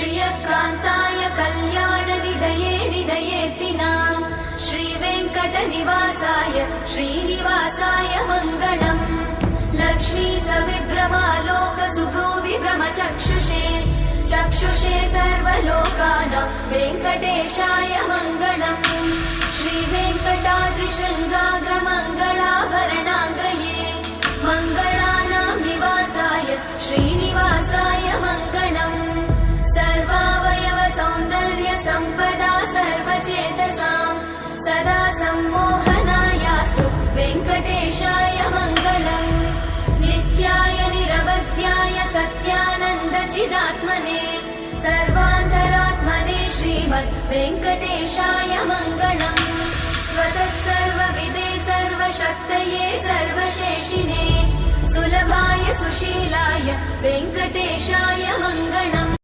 श्रियकान्ताय कल्याणनिधये निधयेऽर्तिनाम् श्रीवेङ्कटनिवासाय श्रीनिवासाय मङ्गलम् लक्ष्मी सविभ्रमालोकसुभ्रूविभ्रमचक्षुषे चक्षुषे सर्वलोकानां वेङ्कटेशाय मङ्गलम् श्रीवेङ्कटाद्रिशृङ्गाग्रमङ्गलाभरणाङ्गये मङ्गलानां निवासाय श्रीनिवासाय मङ्गलम् सर्वावयव सौन्दर्य सम्पदा सर्वचेतसां सदा सम्मोहनायास्तु वेङ्कटेशाय मङ्गलम् नित्याय निरवध्याय सत्यानन्दचिदात्मने सर्वान्तरात्मने श्रीमद् वेङ्कटेशाय मङ्गलम् स्वतः सर्वविदे सर्वशक्तये सर्वशेषिने सुलभाय सुशीलाय वेङ्कटेशाय मङ्गलम्